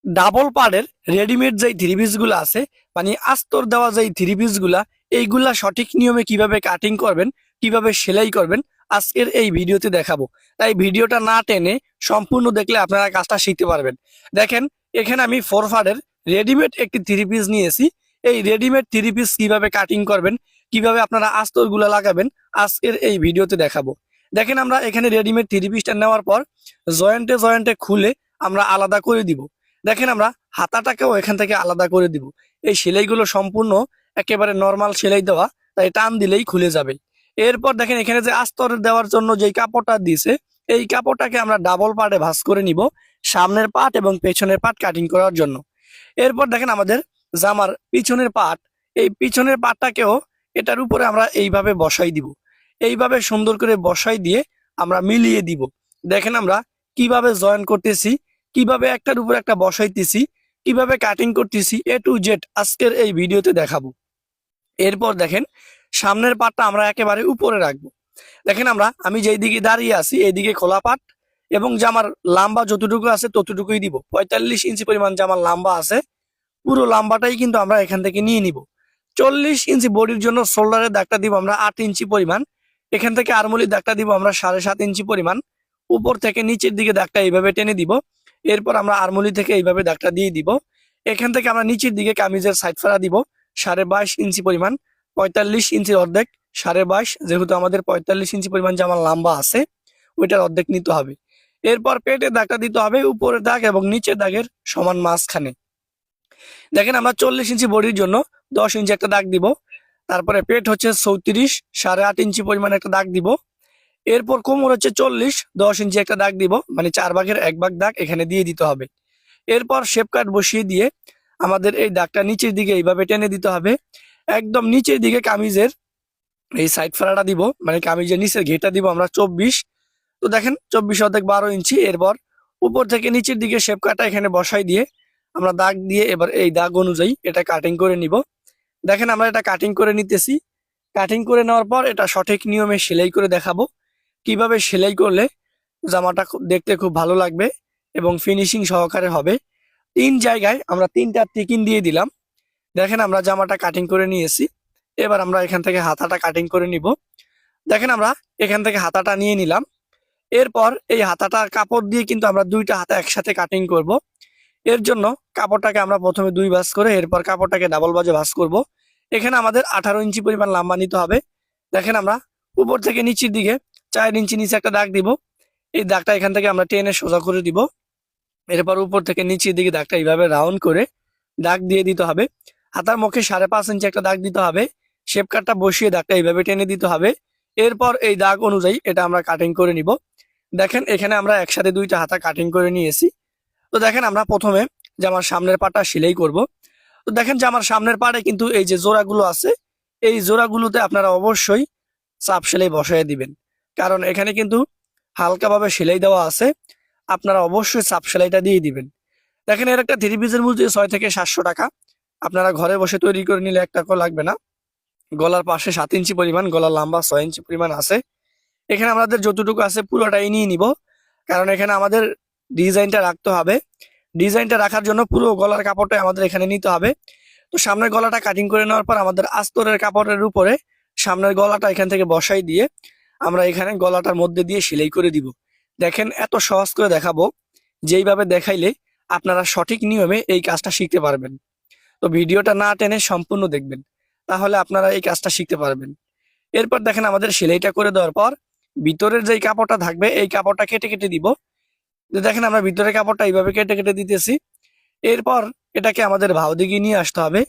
Double পাড়ের readymade যেই three পিসগুলো আছে, মানে আস্তর দেওয়া যেই থ্রি পিসগুলা, এইগুলা সঠিক নিয়মে কিভাবে কাটিং করবেন, কিভাবে সেলাই করবেন, আজকের এই ভিডিওতে দেখাবো। তাই ভিডিওটা না টেনে সম্পূর্ণ দেখলে আপনারা কাজটা শিখতে পারবেন। দেখেন, এখানে আমি ফোর পাড়ের রেডিমেড একটি থ্রি পিস নিয়েছি। এই রেডিমেড থ্রি পিস কিভাবে কাটিং করবেন, কিভাবে আপনারা আস্তরগুলা লাগাবেন, আজকের এই ভিডিওতে দেখাবো। দেখেন, আমরা এখানে রেডিমেড থ্রি পিসটা নেওয়ার পর জয়েন্টে জয়েন্টে খুলে আমরা আলাদা করে দিব। দেখেন, আমরা হাতাটাকেও এখান থেকে আলাদা করে দিব। এই সেলাইগুলো সম্পূর্ণ একেবারে নর্মাল সেলাই দেওয়া, তাই টান দিলেই খুলে যাবে। এরপর দেখেন, এখানে যে আস্তর দেওয়ার জন্য যে কাপড়টা দিয়েছে, এই কাপড়টাকে আমরা ডাবল পার্টে ভাঁজ করে নিব, সামনের পার্ট এবং পেছনের পার্ট কাটিং করার জন্য। এরপর দেখেন, আমাদের জামার পিছনের পার্ট, এই পিছনের পার্টটাকেও এটার উপরে আমরা এইভাবে বসাই দিব। এইভাবে সুন্দর করে বসাই দিয়ে আমরা মিলিয়ে দিব। দেখেন, আমরা কিভাবে জয়েন করতেছি, কিভাবে একটার উপর একটা বসাইতেছি, কিভাবে কাটিং করতেছি, এ টু জেড আজকের এই ভিডিওতে দেখাবো। এরপর দেখেন, সামনের পাটটা আমরা একেবারে উপরে রাখবো। দেখেন, আমি যেই দিকে দাঁড়িয়ে আছি এইদিকে খোলা পাট, এবং জামার লাম্বা যতটুকু আছে ততটুকুই দিব। 45 ইঞ্চি পরিমাণ জামার লাম্বা আছে, পুরো লাম্বাটাই কিন্তু আমরা এখান থেকে নিয়ে নিব। 40 ইঞ্চি বডির জন্য শোল্ডারের দাগটা দিব আমরা 8 ইঞ্চি পরিমাণ। এখান থেকে আরমুলির দাগটা দিব আমরা 7.5 ইঞ্চি পরিমাণ। উপর থেকে নিচের দিকে দাগটা এইভাবে টেনে দিব। এরপর আমরা আরমুলি থেকে এইভাবে দাগটা দিয়ে দিব। এখান থেকে আমরা নিচের দিকে কামিজের সাইড ফাড়া দিব 22.5 ইঞ্চি পরিমাণ। 45 ইঞ্চির অর্ধেক 22.5, যেহেতু আমাদের 45 ইঞ্চি পরিমাণ জামার লম্বা আছে, ওইটার অর্ধেক নিতে হবে। এরপর পেটের দাগটা দিতে হবে উপরের দাগ এবং নিচের দাগের সমান মাঝখানে। দেখেন, আমরা 40 ইঞ্চি বডির জন্য 10 ইঞ্চি একটা দাগ দিব। তারপরে পেট হচ্ছে 34, 8.5 ইঞ্চি পরিমাণ একটা দাগ দিব। এরপর কোমর হচ্ছে 40, 10 ইঞ্চি একটা দাগ দিব, মানে 4 ভাগের 1 ভাগ দাগ এখানে দিয়ে দিতে হবে। এরপর শেপ কাট বসিয়ে দিয়ে আমাদের এই দাগটা নিচের দিকে এইভাবে টেনে দিতে হবে। একদম নিচের দিকে কামিজের এই সাইড ফাড়াটা দিব, মানে কামিজের নিচের ঘেটা দিব আমরা 24। তো দেখেন, 24 অর্ধেক 12 ইঞ্চি। এরপর উপর থেকে নিচের দিকে শেপ কাটা এখানে বসাই দিয়ে আমরা দাগ দিয়ে এবার এই দাগ অনুযায়ী এটা কাটিং করে নিব। দেখেন, আমরা এটা কাটিং করে নিতেছি। কাটিং করে নেওয়ার পর এটা সঠিক নিয়মে সেলাই করে দেখাবো, কিভাবে সেলাই করলে জামাটা দেখতে খুব ভালো লাগবে এবং ফিনিশিং সহকারে হবে। 3 জায়গায় আমরা 3টা টিকিন দিয়ে দিলাম। দেখেন, আমরা জামাটা কাটিং করে নিয়েছি। এবার আমরা এখান থেকে হাতাটা কাটিং করে নিব। দেখেন, আমরা এখান থেকে হাতাটা নিয়ে নিলাম। এরপর এই হাতাটার কাপড় দিয়ে কিন্তু আমরা 2টা হাতা একসাথে কাটিং করব। এর জন্য কাপড়টাকে আমরা প্রথমে 2 ভাঁজ করে এরপর কাপড়টাকে ডাবল ভাঁজে ভাঁজ করব। এখানে আমাদের 18 ইঞ্চি পরিমাণ লম্বা নিতে হবে। দেখেন, আমরা উপর থেকে নিচের দিকে 4 ইঞ্চি নিচে একটা দাগ দিব। এই দাগটা এখান থেকে আমরা টেনে সোজা করে দিব। এরপর উপর থেকে নিচের দিকে দাগটা এইভাবে রাউন্ড করে দাগ দিয়ে দিতে হবে। হাতার মুখে 5.5 ইঞ্চি একটা দাগ দিতে হবে। শেপ কাটটা বসিয়ে দাগটা এইভাবে টেনে দিতে হবে। এরপর এই দাগ অনুযায়ী এটা আমরা কাটিং করে নিব। দেখেন, এখানে আমরা একসাথে 2টা হাতা কাটিং করে নিয়েছি। তো দেখেন, আমরা প্রথমে জামার সামনের পাটা সেলাই করব। তো দেখেন, জামার সামনের পাড়ে কিন্তু এই যে জোড়াগুলো আছে, এই জোড়াগুলোতে আপনারা অবশ্যই চাপ সেলাই বসায় দিবেন, কারণ এখানে কিন্তু হালকাভাবে সেলাই দেওয়া আছে। আপনারা অবশ্যই চাপ সেলাইটা দিয়ে দিবেন। দেখেন, এর একটা থ্রি পিসের মূল্য 6 থেকে 700 টাকা। আপনারা ঘরে বসে তৈরি করে নিলে 1 টাকাও লাগবে না। গলার পাশে 7 ইঞ্চি পরিমাণ, গলার লম্বা 6 ইঞ্চি পরিমাণ আছে। এখানে আমাদের যতটুকু আছে পুরোটাই নিয়ে নিব, কারণ এখানে আমাদের ডিজাইনটা রাখতে হবে। ডিজাইনটা রাখার জন্য পুরো গলার কাপড়টাই আমাদের এখানে নিতে হবে। তো সামনের গলাটা কাটিং করে নেওয়ার পর আমাদের আস্তরের কাপড়ের উপরে সামনের গলাটা এখান থেকে বসাই দিয়ে আমরা এখানে গলাটার মধ্যে দিয়ে সেলাই করে দিব। দেখেন, এত সহজ করে দেখাবো, যেইভাবে দেখাইলে আপনারা সঠিক নিয়মে এই কাজটা শিখতে পারবেন। তো ভিডিওটা না টেনে সম্পূর্ণ দেখবেন, তাহলে আপনারা এই কাজটা শিখতে পারবেন। এরপর দেখেন, আমাদের সেলাইটা করে দেওয়ার পর ভিতরের যেই কাপড়টা থাকবে এই কাপড়টা কেটে কেটে দিব। তো দেখেন, আমরা ভিতরের কাপড়টা এইভাবে কেটে কেটে দিতেছি। এরপর এটাকে আমাদের বাহু দিকে নিয়ে আসতে হবে।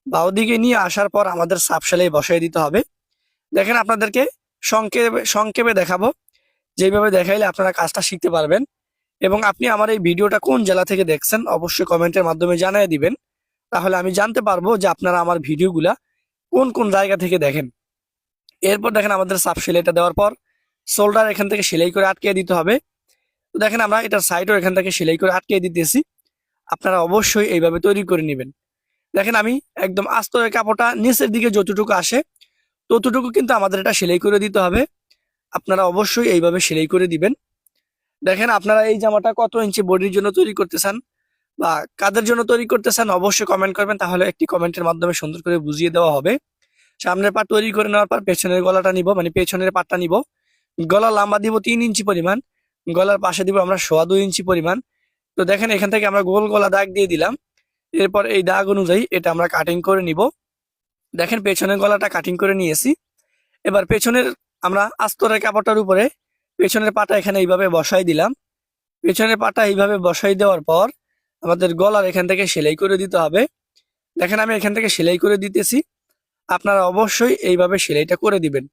বাহু দিকে নিয়ে আসার পর আমাদের সাপ সেলাই বসাই দিতে হবে। দেখেন, আপনাদেরকে সংক্ষেপে সংক্ষেপে দেখাবো, যেভাবে দেখাইলে আপনারা কাজটা শিখতে পারবেন। এবং আপনি আমার এই ভিডিওটা কোন জেলা থেকে দেখছেন অবশ্যই কমেন্টের মাধ্যমে জানিয়ে দিবেন, তাহলে আমি জানতে পারবো যে আপনারা আমার ভিডিওগুলা কোন কোন জায়গা থেকে দেখেন। এরপর দেখেন, আমাদের সাপ সেলাইটা দেওয়ার পর শোল্ডার এখান থেকে সেলাই করে আটকে দিতে হবে। তো দেখেন, আমরা এটার সাইডও এখান থেকে সেলাই করে আটকে দিতেছি। আপনারা অবশ্যই এইভাবে তৈরি করে নেবেন। দেখেন, আমি একদম আস্তরের কাপড়টা নিচের দিকে যতটুকু আসে ততটুকু কিন্তু আমাদের এটা সেলাই করে দিতে হবে। আপনারা অবশ্যই এইভাবে সেলাই করে দিবেন। দেখেন, আপনারা এই জামাটা কত ইঞ্চি বডির জন্য তৈরি করতে চান বা কাদের জন্য তৈরি করতেছেন অবশ্যই কমেন্ট করবেন, তাহলে একটি কমেন্টের মাধ্যমে সুন্দর করে বুঝিয়ে দেওয়া হবে। সামনের পাট তৈরি করে নেওয়ার পর পেছনের গলাটা নিব, মানে পেছনের পাটটা নিব। গলা লম্বা দিব 3 ইঞ্চি পরিমাণ, গলার পাশে দিব আমরা 2.25 ইঞ্চি পরিমাণ। তো দেখেন এখান থেকে আমরা গোল গলা দাগ দিয়ে দিলাম। এরপর এই দাগ অনুযায়ী এটা আমরা কাটিং করে নিব। দেখেন পেছনের গলাটা কাটিং করে নিয়েছি। এবার পেছনের আমরা আস্তরের কাপড়টার উপরে পেছনের পাটা এখানে এইভাবে বসাই দিলাম। পেছনের পাটা এইভাবে বসাই দেওয়ার পর আমাদের গলার এখান থেকে সেলাই করে দিতে হবে। দেখেন আমি এখান থেকে সেলাই করে দিতেছি, আপনারা অবশ্যই এইভাবে সেলাইটা করে দিবেন।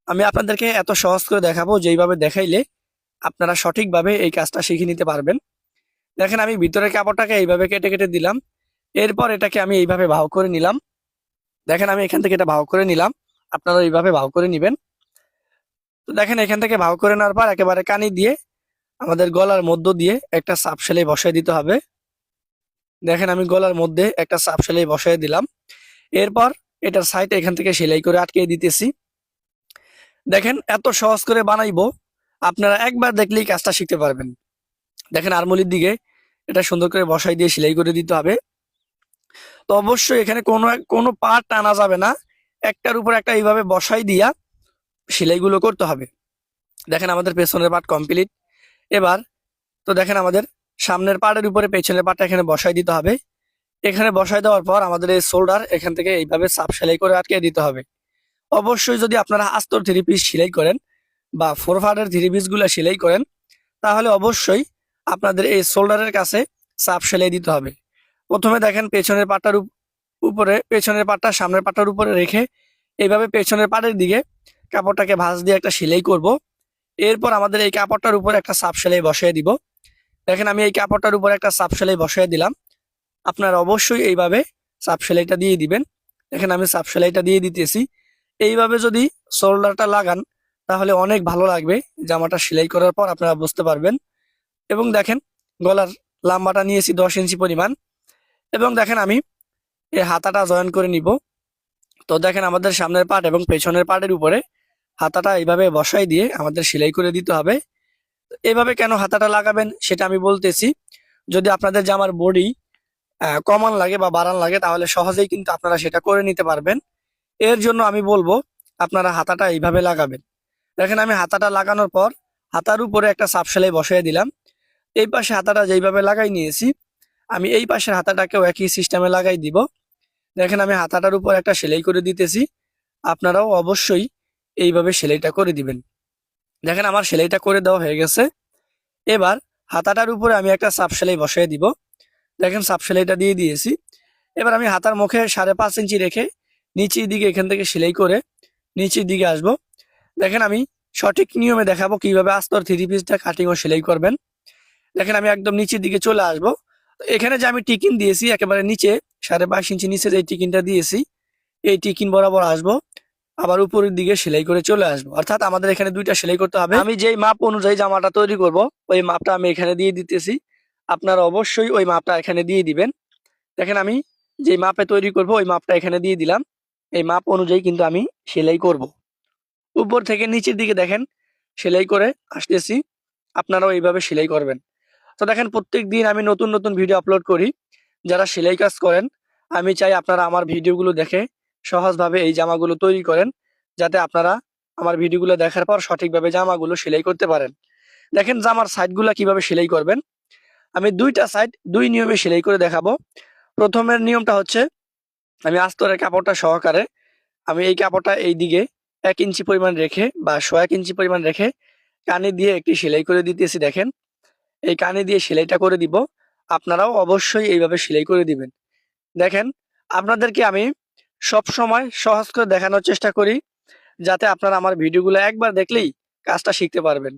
আমি আপনাদেরকে এত সহজ করে দেখাবো যেইভাবে দেখাইলে আপনারা সঠিকভাবে এই কাজটা শিখে নিতে পারবেন। দেখেন আমি ভিতরের কাপড়টাকে এইভাবে কেটে কেটে দিলাম। এরপর এটাকে আমি এইভাবে ভাও করে নিলাম। দেখেন আমি এখান থেকে এটা ভাও করে নিলাম, আপনারা এইভাবে ভাও করে নিবেন। তো দেখেন এখান থেকে ভাও করে নেওয়ার পর একেবারে কানি দিয়ে আমাদের গলার মধ্য দিয়ে একটা সাপ সেলাই বসাই দিতে হবে। দেখেন আমি গলার মধ্যে একটা সাপ সেলাই বসাই দিলাম। এরপর এটার সাইড এখান থেকে সেলাই করে আটকে দিতেছি। দেখেন এত সহজ করে বানাইবো, আপনারা একবার দেখলেই কাজটা শিখতে পারবেন। দেখেন আরমুলির দিকে এটা সুন্দর করে বসাই দিয়ে সেলাই করে দিতে হবে। তো অবশ্যই এখানে কোনো কোনো পার্ট টানা যাবে না, একটার উপর একটা এইভাবে বসাই দিয়া সেলাইগুলো করতে হবে। দেখেন আমাদের পেছনের পার্ট কমপ্লিট। এবার তো দেখেন আমাদের সামনের পার্টের উপরে পেছনের পার্টটা এখানে বসাই দিতে হবে। এখানে বসাই দেওয়ার পর আমাদের এই শোল্ডার এখান থেকে এইভাবে সাপ সেলাই করে আটকে দিতে হবে। অবশ্যই যদি আপনারা আস্তর 3 পিস সেলাই করেন বা 4 পার্টের 3 পিস গুলা সেলাই করেন, তাহলে অবশ্যই আপনাদের এই শোল্ডারের কাছে সাপ সেলাই দিতে হবে। প্রথমে দেখেন পেছনের পাটটার উপরে, পেছনের পাটটা সামনের পাটটার উপরে রেখে এইভাবে পেছনের পাটের দিকে কাপড়টাকে ভাঁজ দিয়ে একটা সেলাই করব। এরপর আমাদের এই কাপড়টার উপর একটা সাপ সেলাই বসিয়ে দিব। দেখেন আমি এই কাপড়টার উপর একটা সাপ সেলাই বসিয়ে দিলাম। আপনারা অবশ্যই এইভাবে সাপ সেলাইটা দিয়ে দিবেন। দেখেন আমি সাপ সেলাইটা দিয়ে দিতেছি। এইভাবে যদি শোল্ডারটা লাগান তাহলে অনেক ভালো লাগবে, জামাটা সেলাই করার পর আপনারা বুঝতে পারবেন। এবং দেখেন গলার লম্বাটা নিয়েছি 10 ইঞ্চি পরিমাণ। এবং দেখেন আমি এই হাতাটা জয়েন করে নিব। তো দেখেন আমাদের সামনের পার্ট এবং পেছনের পার্টের উপরে হাতাটা এইভাবে বসাই দিয়ে আমাদের সেলাই করে দিতে হবে। এভাবে কেন হাতাটা লাগাবেন সেটা আমি বলতেছি। যদি আপনাদের জামার বডি কমান লাগে বা বাড়ান লাগে তাহলে সহজেই কিন্তু আপনারা সেটা করে নিতে পারবেন। এর জন্য আমি বলবো আপনারা হাতাটা এইভাবে লাগাবেন। দেখেন আমি হাতাটা লাগানোর পর হাতার উপরে একটা সাপ সেলাই বসিয়ে দিলাম। এই পাশে হাতাটা যেইভাবে লাগাই নিয়েছি, আমি এই পাশের হাতাটাকেও একই সিস্টেমে লাগাই দিব। দেখেন আমি হাতাটার উপর একটা সেলাই করে দিতেছি, আপনারাও অবশ্যই এইভাবে সেলাইটা করে দিবেন। দেখেন আমার সেলাইটা করে দেওয়া হয়ে গেছে। এবার হাতাটার উপরে আমি একটা সাপ সেলাই বসিয়ে দিব। দেখেন সাপ সেলাইটা দিয়ে দিয়েছি। এবার আমি হাতার মুখে 5.5 ইঞ্চি রেখে নিচের দিকে এখান থেকে সেলাই করে নিচের দিকে আসব। দেখেন আমি সঠিক নিয়মে দেখাবো কিভাবে আস্তর 3 পিসটা কাটিং ও সেলাই করবেন। দেখেন আমি একদম নিচের দিকে চলে আসব। তো এখানে যে আমি টিকিন দিয়েছি একেবারে নিচে 22.5 ইঞ্চি নিচে যে টিকিনটা দিয়েছি, এই টিকিন বরাবর আসব, আবার উপরের দিকে সেলাই করে চলে আসবো। অর্থাৎ আমাদের এখানে 2টা সেলাই করতে হবে। আমি যেই মাপ অনুযায়ী জামাটা তৈরি করব ওই মাপটা আমি এখানে দিয়ে দিতেছি, আপনারা অবশ্যই ওই মাপটা এখানে দিয়ে দিবেন। দেখেন আমি যেই মাপে তৈরি করব ওই মাপটা এখানে দিয়ে দিলাম। এই মাপ অনুযায়ী কিন্তু আমি সেলাই করব। উপর থেকে নিচের দিকে দেখেন সেলাই করে আসতেছি, আপনারাও এইভাবে সেলাই করবেন। তো দেখেন প্রত্যেক দিন আমি নতুন নতুন ভিডিও আপলোড করি। যারা সেলাই কাজ করেন আমি চাই আপনারা আমার ভিডিওগুলো দেখে সহজভাবে এই জামাগুলো তৈরি করেন, যাতে আপনারা আমার ভিডিওগুলো দেখার পর সঠিকভাবে জামাগুলো সেলাই করতে পারেন। দেখেন জামার সাইডগুলো কিভাবে সেলাই করবেন, আমি 2টা সাইড 2 নিয়মে সেলাই করে দেখাবো। প্রথমের নিয়মটা হচ্ছে আমি আস্তরের কাপড়টা সহকারে আমি এই কাপড়টা এই দিকে 1 ইঞ্চি পরিমাণ রেখে বা 1.5 ইঞ্চি পরিমাণ রেখে কানে দিয়ে একটি সেলাই করে দিতেছি। দেখেন এই কানে দিয়ে সেলাইটা করে দিব, আপনারাও অবশ্যই এইভাবে সেলাই করে দিবেন। দেখেন আপনাদেরকে আমি সব সময় সহজ করে দেখানোর চেষ্টা করি, যাতে আপনারা আমার ভিডিওগুলো একবার দেখলেই কাজটা শিখতে পারবেন।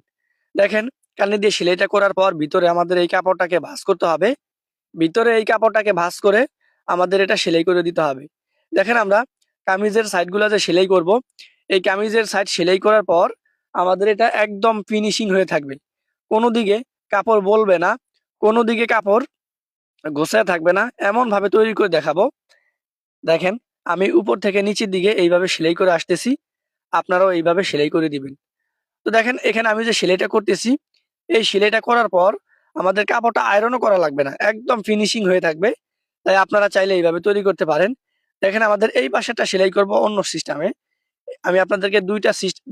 দেখেন কানে দিয়ে সেলাইটা করার পর ভিতরে আমাদের এই কাপড়টাকে ভাঁজ করতে হবে। ভিতরে এই কাপড়টাকে ভাঁজ করে আমাদের এটা সেলাই করে দিতে হবে। দেখেন আমরা কামিজের সাইডগুলো যে সেলাই করব, এই কামিজের সাইড সেলাই করার পর আমাদের এটা একদম ফিনিশিং হয়ে থাকবে। কোনো দিকে কাপড় বলবে না, কোনো দিকে কাপড় গোছায় থাকবে না, এমন ভাবে তৈরি করে দেখাবো। দেখেন আমি উপর থেকে নিচের দিকে এইভাবে সেলাই করে আসতেছি, আপনারাও এইভাবে সেলাই করে দিবেন। তো দেখেন এখানে আমি যে সেলাইটা করতেছি, এই সেলাইটা করার পর আমাদের কাপড়টা আয়রনও করা লাগবে না, একদম ফিনিশিং হয়ে থাকবে। তাই আপনারা চাইলে এইভাবে তৈরি করতে পারেন। দেখেন আমাদের এই পাশেটা সেলাই করব অন্য সিস্টেমে। আমি আপনাদেরকে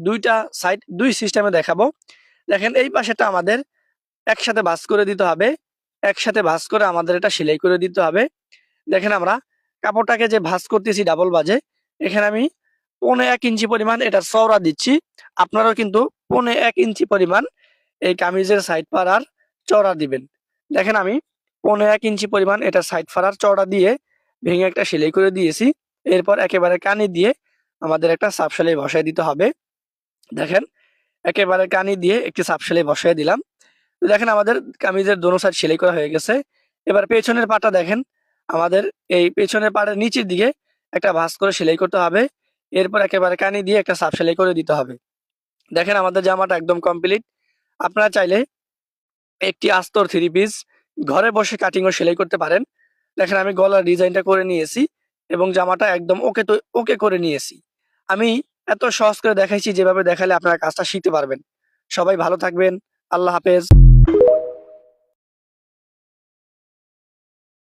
দুইটা সাইড দুই সিস্টেমে দেখাবো। দেখেন এই পাশেটা আমাদের একসাথে ভাঁজ করে দিতে হবে, একসাথে ভাঁজ করে আমাদের এটা সেলাই করে দিতে হবে। দেখেন আমরা কাপড়টাকে যে ভাঁজ করতেছি ডাবল ভাঁজে, এখানে আমি 1.5 ইঞ্চি পরিমাণ এটা চওড়া দিচ্ছি। আপনারাও কিন্তু 1.5 ইঞ্চি পরিমাণ এই কামিজের সাইড পাড়ার চওড়া দিবেন। দেখেন আমি 1.5 ইঞ্চি পরিমাণ এটা সাইড পাড়ার চওড়া দিয়ে ভেঙে একটা সেলাই করে দিয়েছি। এরপর একেবারে কানি দিয়ে আমাদের একটা সাপ সেলাই বসায় দিতে হবে। দেখেন একেবারে কানি দিয়ে একটি সাপ সেলাই বসায় দিলাম। তো দেখেন আমাদের কামিজের দোনো সাইড সেলাই করা হয়ে গেছে। এবার পেছনের পাটা দেখেন, আমাদের এই পেছনের পাড়ের নিচের দিকে একটা ভাঁজ করে সেলাই করতে হবে। এরপর একেবারে কানি দিয়ে একটা সাপ সেলাই করে দিতে হবে। দেখেন আমাদের জামাটা একদম কমপ্লিট। আপনারা চাইলে একটি আস্তর থ্রি পিস ঘরে বসে কাটিং ও সেলাই করতে পারেন। দেখেন আমি গলার ডিজাইনটা করে নিয়েছি এবং জামাটা একদম ওকে করে নিয়েছি। আমি এত সহজ করে দেখাইছি, যেভাবে দেখালে আপনারা কাজটা শিখতে পারবেন। সবাই ভালো থাকবেন। আল্লাহ হাফেজ।